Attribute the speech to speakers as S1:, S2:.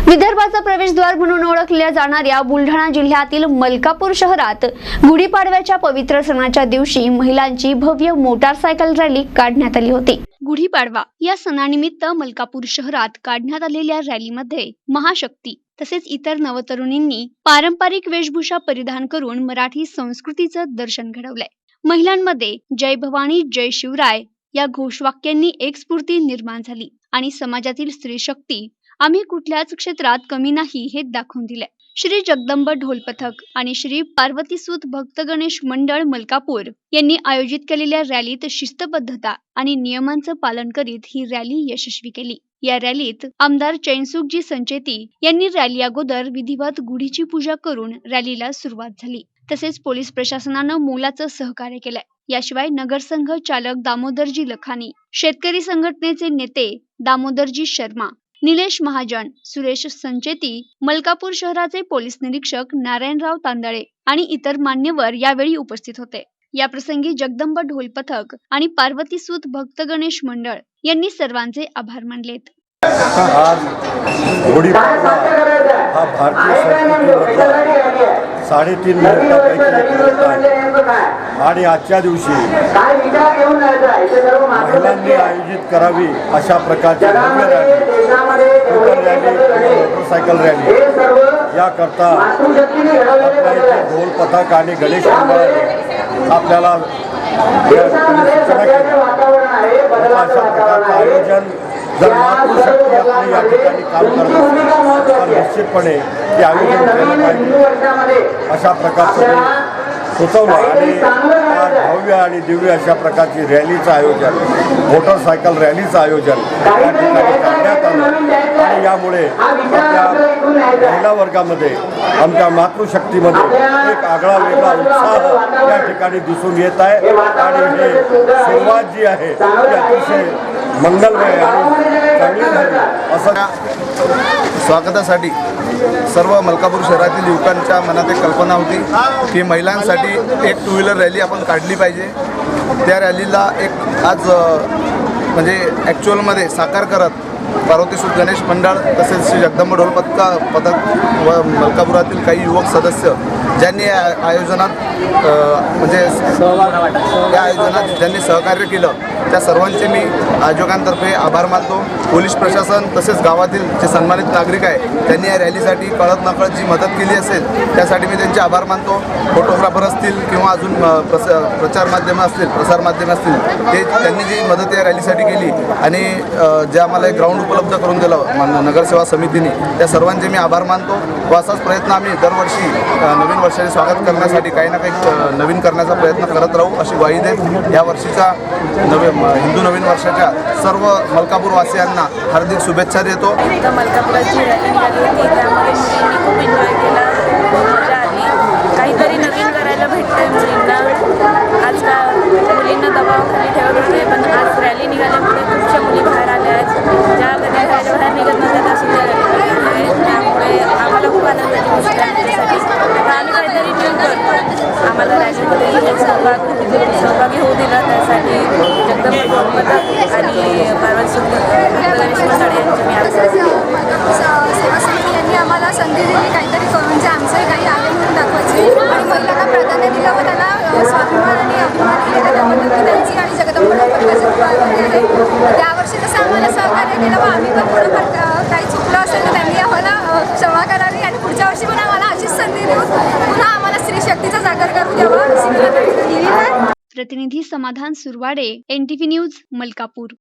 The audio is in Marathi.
S1: विदर्भाचा प्रवेशद्वार म्हणून ओळखल्या जाणाऱ्या बुलढाणा जिल्ह्यातील मलकापूर शहरात गुढीपाडव्याच्या पवित्र सणाच्या दिवशी महिलांची भव्य मोटारसायकल रॅली काढण्यात आली होती। गुढीपाडवा या सणानिमित्त मलकापूर शहरात काढण्यात आलेल्या रॅलीमध्ये महाशक्ती तसेच इतर नवतरुणींनी पारंपरिक वेशभूषा परिधान करून मराठी संस्कृतीचं दर्शन घडवलंय। महिलांमध्ये जय भवानी जय शिवराय या घोषवाक्यांनी एक स्फूर्ती निर्माण झाली आणि समाजातील स्त्री शक्ती आम्ही कुठल्याच क्षेत्रात कमी नाही हे दाखवून दिले। श्री जगदंब ढोल पथक आणि श्री पार्वतीसूत भक्त गणेश मंडळ मलकापूर यांनी आयोजित केलेल्या रॅलीत शिस्तबद्धता आणि नियमांचं पालन करीत ही रॅली यशस्वी केली। या रॅलीत आमदार चैनसुखजी संचेती यांनी रॅली अगोदर विधिवत गुढीची पूजा करून रॅलीला सुरुवात झाली। तसेच पोलीस प्रशासनानं मोलाचं सहकार्य केलंय। याशिवाय नगरसंघ चालक दामोदरजी लखानी, शेतकरी संघटनेचे नेते दामोदरजी शर्मा, निलेश महाजन, सुरेश संचेती, मलकापूर शहराचे पोलीस निरीक्षक नारायणराव तांदळे आणि इतर मान्यवर यावेळी उपस्थित होते। या प्रसंगी जगदंब ढोल पथक आणि पार्वतीसूत भक्त गणेश मंडळ यांनी सर्वांचे आभार मानलेत।
S2: आज गुढीपाडवा हा भारतीय संस्कृतीमधला 3.5 मुहूर्तापैकी आणि आजच्या दिवशी महिलांनी आयोजित करावी अशा प्रकारची भव्य rally, scooter rally, motorcycle rally याकरता आपल्या इथे ढोल पथक आणि गणेश मंडळाने आपल्याला सूचना केली। अशा प्रकारचं आयोजन जर मातृशक्ती आपली या ठिकाणी काम करत असेल तर निश्चितपणे ते आयोजन केलं पाहिजे अशा प्रकारचं सुचवलं आणि आज भव्य आणि दिव्य अशा प्रकारची रॅलीचं आयोजन, मोटरसायकल रॅलीचं आयोजन या ठिकाणी करण्यात आलं आणि यामुळे आपल्या महिला वर्गामध्ये आमच्या मातृशक्तीमध्ये एक आगळा वेगळा उत्साह या ठिकाणी दिसून येत आहे आणि ही सुरुवात जी आहे ती अतिशय मंगलमय आणि चांगली झाली असं
S3: स्वागतासाठी सर्व मलकापूर शहरातील युवकांच्या मनात एक कल्पना होती की महिलांसाठी एक 2 व्हीलर रॅली आपण काढली पाहिजे। त्या रॅलीला एक आज म्हणजे ॲक्च्युअलमध्ये साकार करत पार्वतीसूत गणेश मंडळ तसेच श्री जगदंब ढोल पथक व मलकापुरातील काही युवक सदस्य ज्यांनी या आयोजनात म्हणजे या आयोजनात ज्यांनी सहकार्य केलं त्या सर्वांचे मी आयोजकांतर्फे आभार मानतो। पोलीस प्रशासन तसेच गावातील जे सन्मानित नागरिक आहे त्यांनी या रॅलीसाठी कळत नकळत जी मदत केली असेल त्यासाठी मी त्यांचे आभार मानतो। फोटोग्राफर असतील किंवा अजून प्रचार माध्यमं असतील, प्रसार माध्यमं असतील, ते त्यांनी जी मदत या रॅलीसाठी केली आणि जे आम्हाला एक ग्राउंड उपलब्ध करून दिलं नगरसेवा समितीने त्या सर्वांचे मी आभार मानतो व असाच प्रयत्न आम्ही दरवर्षी नवीन वर्षाचे स्वागत करण्यासाठी काही ना काही नवीन करण्याचा प्रयत्न करत राहू अशी ग्वाही देत या वर्षीच्या हिंदू नवीन वर्षाच्या सर्व मलकापूरवासियांना हार्दिक शुभेच्छा देतो।
S4: मलकापुराची रॅली निघाली होती त्यामध्ये मुलींनी खूप एन्जॉय केला, मजा आली, काहीतरी नवीन करायला भेटतंय मुलींना। आजकाल मुलींना दबावाखाली ठेवत होते पण आज रॅली निघाल्यामुळे खूपशा मुली बाहेर आल्या आहेत, ज्या कधी बाहेर निघत नव्हत्या त्या सुद्धा रॅलीला आहेत। त्यामुळे आम्हाला खूप आनंदाची गोष्ट आहे त्याच्यासाठी तर आम्ही काहीतरी न्यू करतो। आम्हाला रॅलीमध्ये सहभागी होऊ दिला त्यासाठी जगदंब ढोल पथक आणि पार्वतीसूत गणेश मंडळ यांचे मी
S5: सेवा समिती यांनी आम्हाला संधी दिली काहीतरी म्हणजे आमचंही काही आहे म्हणून दाखवायची आणि महिलांना प्राधान्य दिलं व त्याला स्वाभिमान आणि अभिमान केला त्याबद्दल मी त्यांची आणि जगदंब ढोल पथकाचे यावर्षी तसं आम्हाला सहकार्य केलं व आम्ही पण थोडंफार काही चुकलं असेल तर त्यांनी आम्हाला क्षमा करावी आणि पुढच्या वर्षी पण आम्हाला अशीच संधी देऊन पुन्हा आम्हाला स्त्री शक्तीचा जागर करू द्यावा अशी मला दिली आहे।
S1: प्रतिनिधी समाधान सुरवाडे, NTV न्यूज, मलकापूर।